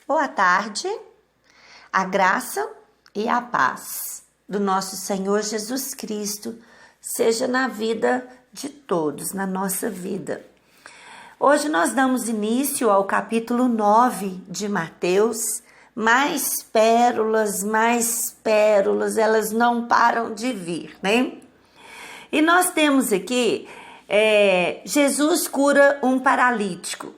Boa tarde, a graça e a paz do nosso Senhor Jesus Cristo seja na vida de todos, na nossa vida. Hoje nós damos início ao capítulo 9 de Mateus. Mais pérolas, elas não param de vir, né? E nós temos aqui, Jesus cura um paralítico.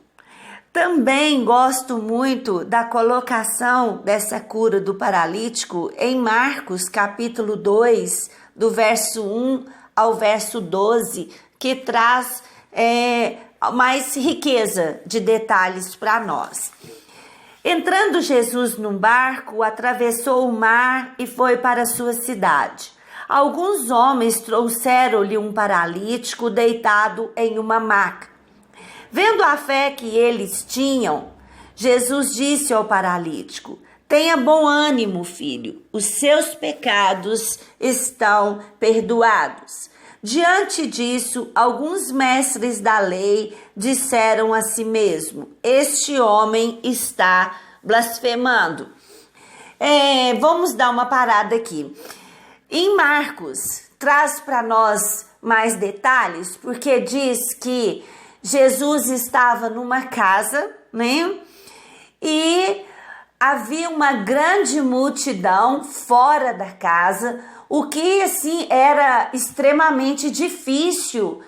Também gosto muito da colocação dessa cura do paralítico em Marcos, capítulo 2, do verso 1 ao verso 12, que traz mais riqueza de detalhes para nós. Entrando Jesus num barco, atravessou o mar e foi para sua cidade. Alguns homens trouxeram-lhe um paralítico deitado em uma maca. Vendo a fé que eles tinham, Jesus disse ao paralítico: tenha bom ânimo, filho, os seus pecados estão perdoados. Diante disso, alguns mestres da lei disseram a si mesmo: este homem está blasfemando. Vamos dar uma parada aqui. Em Marcos, traz para nós mais detalhes, porque diz que Jesus estava numa casa, né? E havia uma grande multidão fora da casa, o que assim era extremamente difícil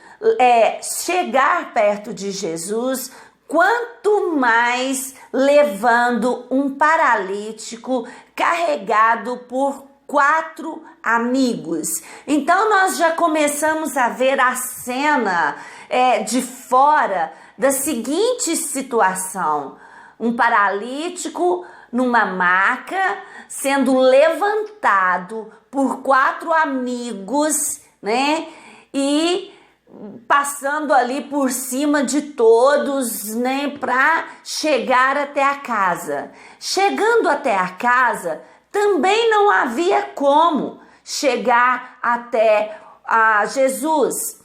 chegar perto de Jesus, quanto mais levando um paralítico carregado por 4 amigos. Então nós já começamos a ver a cena de fora da seguinte situação: um paralítico numa maca sendo levantado por 4 amigos, né? E passando ali por cima de todos, né? Para chegar até a casa. Chegando até a casa, também não havia como chegar até a Jesus.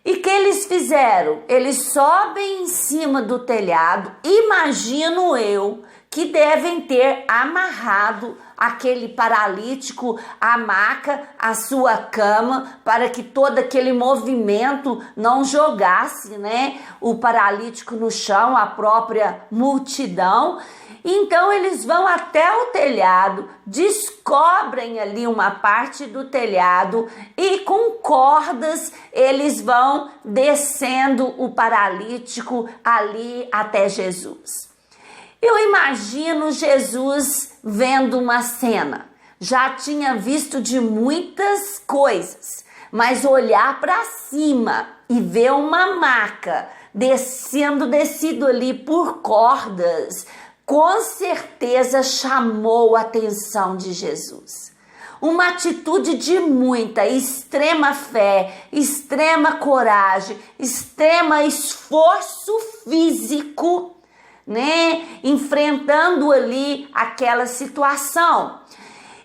E que eles fizeram? Eles sobem em cima do telhado, imagino eu, que devem ter amarrado aquele paralítico à maca, à sua cama, para que todo aquele movimento não jogasse, né, o paralítico no chão, a própria multidão. Então eles vão até o telhado, descobrem ali uma parte do telhado e com cordas eles vão descendo o paralítico ali até Jesus. Eu imagino Jesus vendo uma cena. Já tinha visto de muitas coisas, mas olhar para cima e ver uma maca descido ali por cordas, com certeza chamou a atenção de Jesus. Uma atitude de muita, extrema fé, extrema coragem, extremo esforço físico, né? Enfrentando ali aquela situação.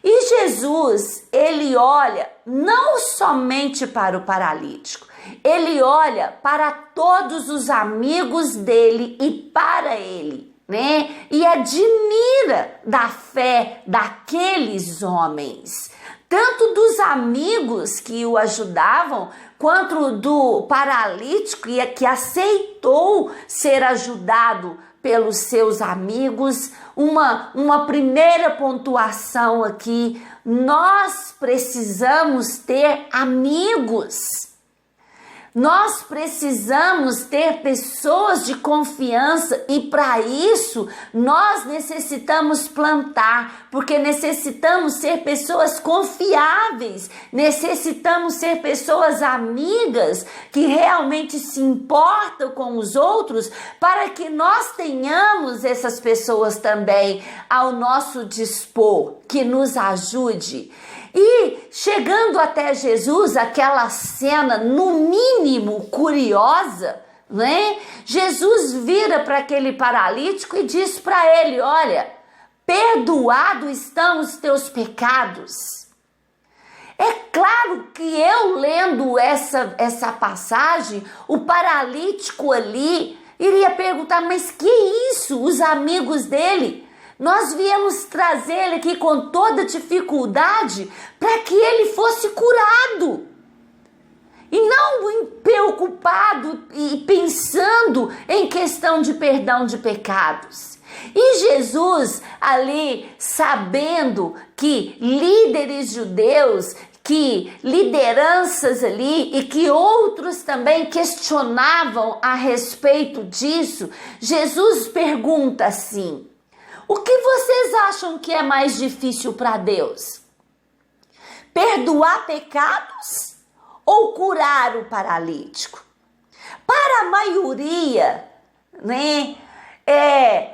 E Jesus, ele olha não somente para o paralítico, ele olha para todos os amigos dele e para ele, né? E admira da fé daqueles homens, tanto dos amigos que o ajudavam, quanto do paralítico que aceitou ser ajudado pelos seus amigos. Uma primeira pontuação aqui: nós precisamos ter amigos. Nós precisamos ter pessoas de confiança e para isso nós necessitamos plantar, porque necessitamos ser pessoas confiáveis, necessitamos ser pessoas amigas que realmente se importam com os outros, para que nós tenhamos essas pessoas também ao nosso dispor, que nos ajude. E chegando até Jesus, aquela cena no mínimo curiosa, né? Jesus vira para aquele paralítico e diz para ele: olha, perdoado estão os teus pecados. É claro que eu lendo essa passagem, o paralítico ali iria perguntar: mas que isso? Os amigos dele Nós viemos trazer ele aqui com toda dificuldade para que ele fosse curado. E não preocupado e pensando em questão de perdão de pecados. E Jesus ali, sabendo que líderes judeus, que lideranças ali e que outros também questionavam a respeito disso, Jesus pergunta assim: o que vocês acham que é mais difícil para Deus? Perdoar pecados ou curar o paralítico? Para a maioria,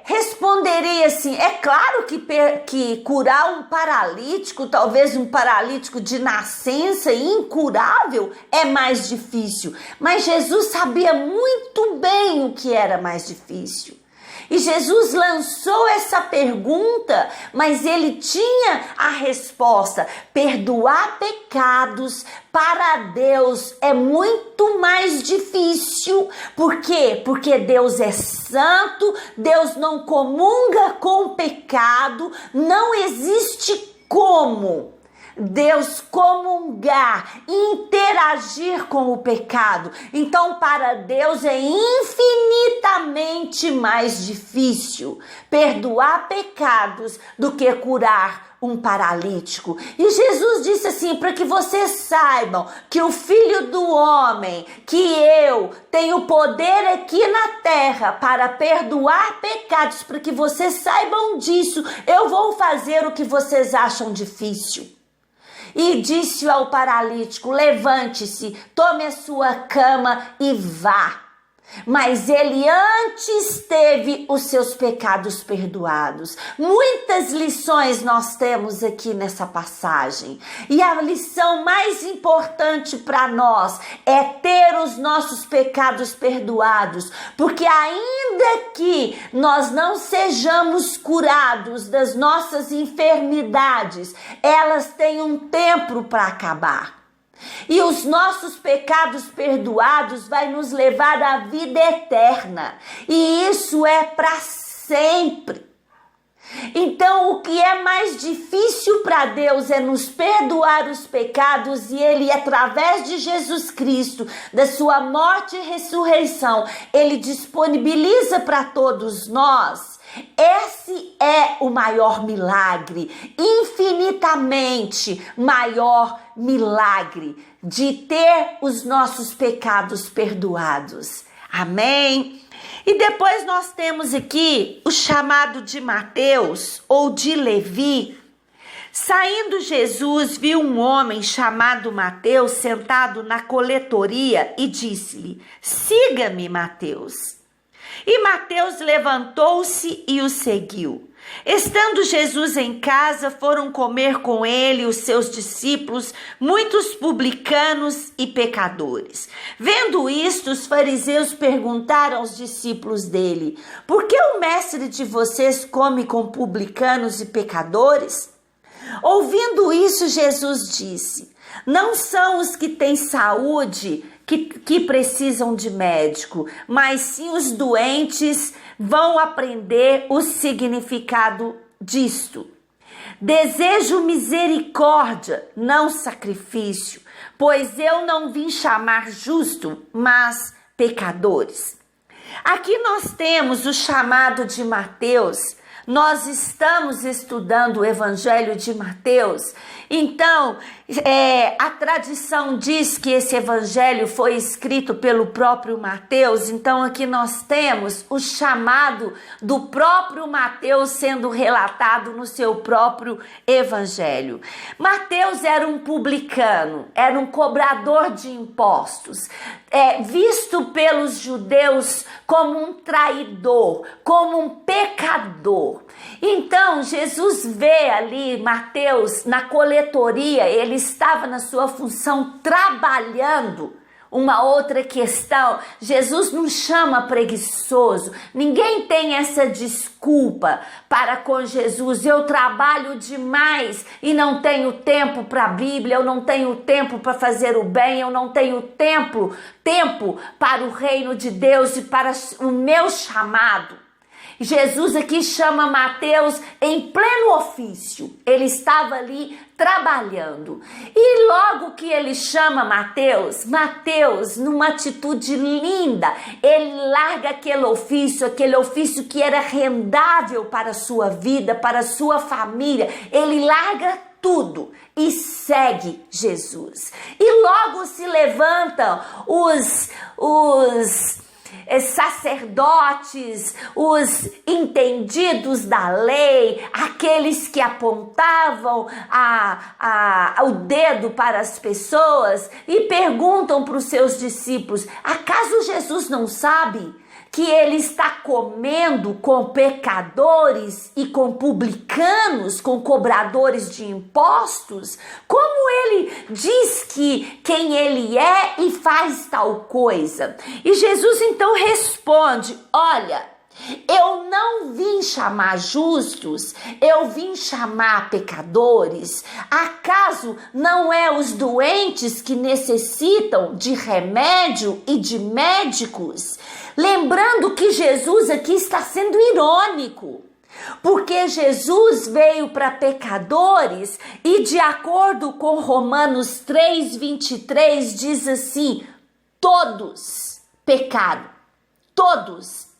responderia assim: é claro que curar um paralítico, talvez um paralítico de nascença incurável, é mais difícil. Mas Jesus sabia muito bem o que era mais difícil. E Jesus lançou essa pergunta, mas ele tinha a resposta. Perdoar pecados para Deus é muito mais difícil. Por quê? Porque Deus é santo, Deus não comunga com o pecado, não existe como Deus comungar, interagir com o pecado. Então, para Deus é infinitamente mais difícil perdoar pecados do que curar um paralítico. E Jesus disse assim: para que vocês saibam que o Filho do Homem, que eu tenho poder aqui na terra para perdoar pecados, para que vocês saibam disso, eu vou fazer o que vocês acham difícil. E disse ao paralítico: levante-se, tome a sua cama e vá. Mas ele antes teve os seus pecados perdoados. Muitas lições nós temos aqui nessa passagem. E a lição mais importante para nós é ter os nossos pecados perdoados. Porque ainda que nós não sejamos curados das nossas enfermidades, elas têm um tempo para acabar. E os nossos pecados perdoados vai nos levar à vida eterna. E isso é para sempre. Então, o que é mais difícil para Deus é nos perdoar os pecados, e Ele, através de Jesus Cristo, da sua morte e ressurreição, Ele disponibiliza para todos nós. Esse é o maior milagre, infinitamente maior milagre, de ter os nossos pecados perdoados. Amém? E depois nós temos aqui o chamado de Mateus ou de Levi. Saindo Jesus, viu um homem chamado Mateus sentado na coletoria e disse-lhe: siga-me, Mateus. E Mateus levantou-se e o seguiu. Estando Jesus em casa, foram comer com ele os seus discípulos, muitos publicanos e pecadores. Vendo isto, os fariseus perguntaram aos discípulos dele: por que o mestre de vocês come com publicanos e pecadores? Ouvindo isso, Jesus disse: não são os que têm saúde que precisam de médico, mas sim os doentes. Vão aprender o significado disto. Desejo misericórdia, não sacrifício, pois eu não vim chamar justo, mas pecadores. Aqui nós temos o chamado de Mateus. Nós estamos estudando o Evangelho de Mateus. Então, a tradição diz que esse Evangelho foi escrito pelo próprio Mateus. Então, aqui nós temos o chamado do próprio Mateus sendo relatado no seu próprio Evangelho. Mateus era um publicano, era um cobrador de impostos, visto pelos judeus como um traidor, como um pecador. Então, Jesus vê ali Mateus na coletoria, ele estava na sua função trabalhando. Uma outra questão, Jesus não chama preguiçoso, ninguém tem essa desculpa para com Jesus: eu trabalho demais e não tenho tempo para a Bíblia, eu não tenho tempo para fazer o bem, eu não tenho tempo para o reino de Deus e para o meu chamado. Jesus aqui chama Mateus em pleno ofício. Ele estava ali trabalhando. E logo que ele chama Mateus, numa atitude linda, ele larga aquele ofício que era rendável para a sua vida, para a sua família. Ele larga tudo e segue Jesus. E logo se levantam os sacerdotes, os entendidos da lei, aqueles que apontavam o dedo para as pessoas e perguntam para os seus discípulos: acaso Jesus não sabe que ele está comendo com pecadores e com publicanos, com cobradores de impostos? Como ele diz que quem ele é e faz tal coisa? E Jesus então responde: olha, eu não vim chamar justos, eu vim chamar pecadores. Acaso não é os doentes que necessitam de remédio e de médicos? Lembrando que Jesus aqui está sendo irônico, porque Jesus veio para pecadores e, de acordo com Romanos 3:23, diz assim: todos pecaram. Todos.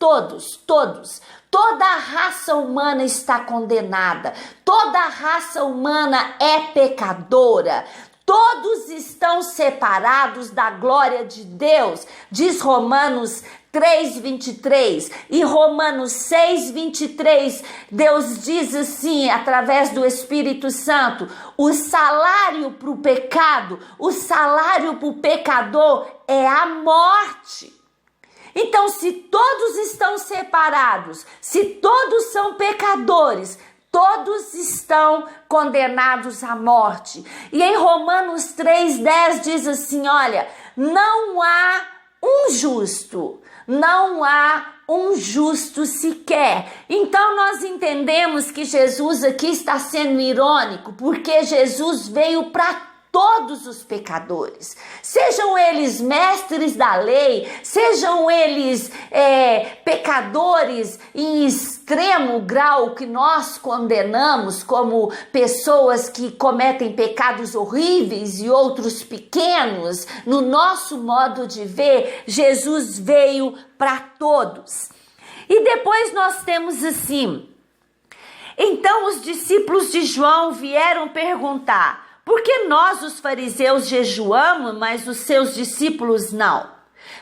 Toda a raça humana está condenada. Toda a raça humana é pecadora. Todos estão separados da glória de Deus, diz Romanos 3:23. E Romanos 6:23, Deus diz assim, através do Espírito Santo: o salário para o pecado, o salário para o pecador é a morte. Então, se todos estão separados, se todos são pecadores, todos estão condenados à morte. E em Romanos 3:10 diz assim: olha, não há um justo, não há um justo sequer. Então nós entendemos que Jesus aqui está sendo irônico, porque Jesus veio para todos os pecadores, sejam eles mestres da lei, sejam eles pecadores em extremo grau que nós condenamos como pessoas que cometem pecados horríveis e outros pequenos. No nosso modo de ver, Jesus veio para todos. E depois nós temos assim: então os discípulos de João vieram perguntar: por que nós, os fariseus, jejuamos, mas os seus discípulos não?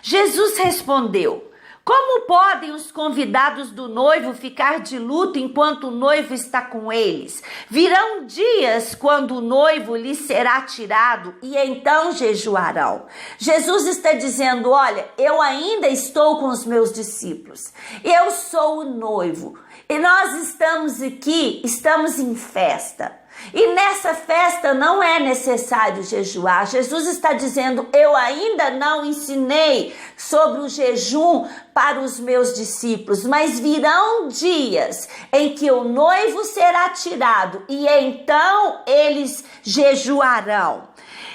Jesus respondeu: como podem os convidados do noivo ficar de luto enquanto o noivo está com eles? Virão dias quando o noivo lhes será tirado e então jejuarão. Jesus está dizendo: olha, eu ainda estou com os meus discípulos. Eu sou o noivo e nós estamos aqui, estamos em festa. E nessa festa não é necessário jejuar. Jesus está dizendo: eu ainda não ensinei sobre o jejum para os meus discípulos, mas virão dias em que o noivo será tirado e então eles jejuarão.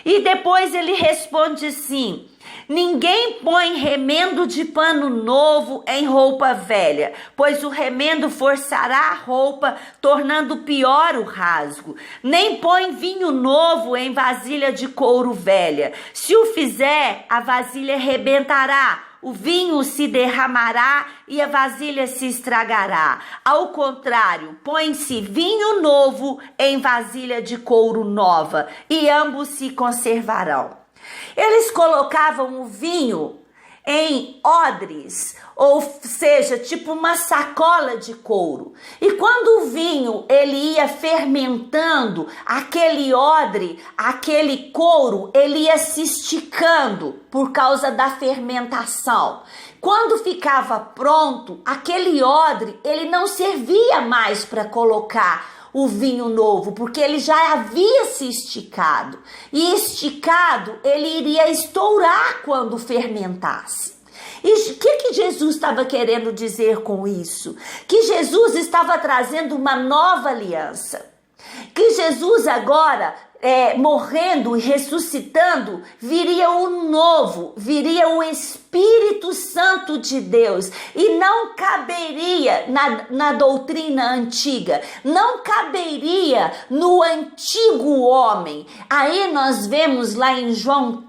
E depois ele responde assim: ninguém põe remendo de pano novo em roupa velha, pois o remendo forçará a roupa, tornando pior o rasgo. Nem põe vinho novo em vasilha de couro velha. Se o fizer, a vasilha rebentará, o vinho se derramará e a vasilha se estragará. Ao contrário, põe-se vinho novo em vasilha de couro nova, e ambos se conservarão. Eles colocavam o vinho em odres, ou seja, tipo uma sacola de couro. E quando o vinho ele ia fermentando, aquele odre, aquele couro, ele ia se esticando por causa da fermentação. Quando ficava pronto, aquele odre, ele não servia mais para colocar o vinho novo, porque ele já havia se esticado. E esticado, ele iria estourar quando fermentasse. E o que Jesus estava querendo dizer com isso? Que Jesus estava trazendo uma nova aliança. Que Jesus agora morrendo e ressuscitando, viria o novo, viria o Espírito Santo de Deus, e não caberia na doutrina antiga, não caberia no antigo homem. Aí nós vemos lá em João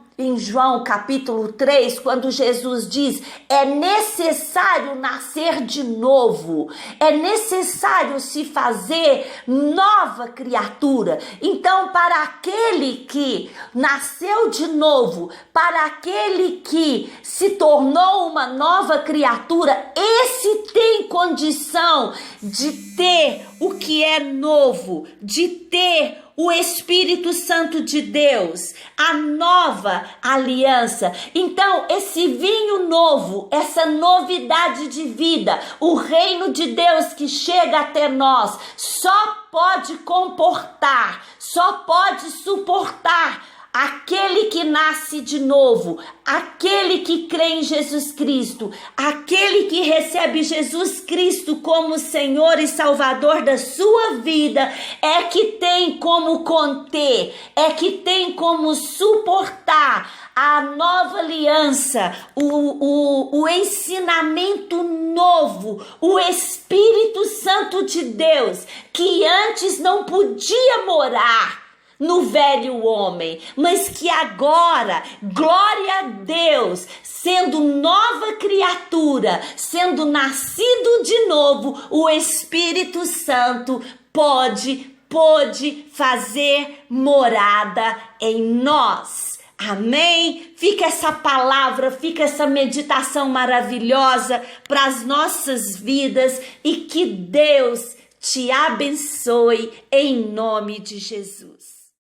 capítulo 3, quando Jesus diz: é necessário nascer de novo, é necessário se fazer nova criatura. Então, para aquele que nasceu de novo, para aquele que se tornou uma nova criatura, esse tem condição de ter o que é novo, de ter o Espírito Santo de Deus, a nova aliança. Então, esse vinho novo, essa novidade de vida, o reino de Deus que chega até nós, só pode comportar, só pode suportar aquele que nasce de novo, aquele que crê em Jesus Cristo, aquele que recebe Jesus Cristo como Senhor e Salvador da sua vida, é que tem como conter, é que tem como suportar a nova aliança, o ensinamento novo, o Espírito Santo de Deus, que antes não podia morar no velho homem, mas que agora, glória a Deus, sendo nova criatura, sendo nascido de novo, o Espírito Santo pôde fazer morada em nós. Amém? Fica essa palavra, fica essa meditação maravilhosa para as nossas vidas, e que Deus te abençoe em nome de Jesus.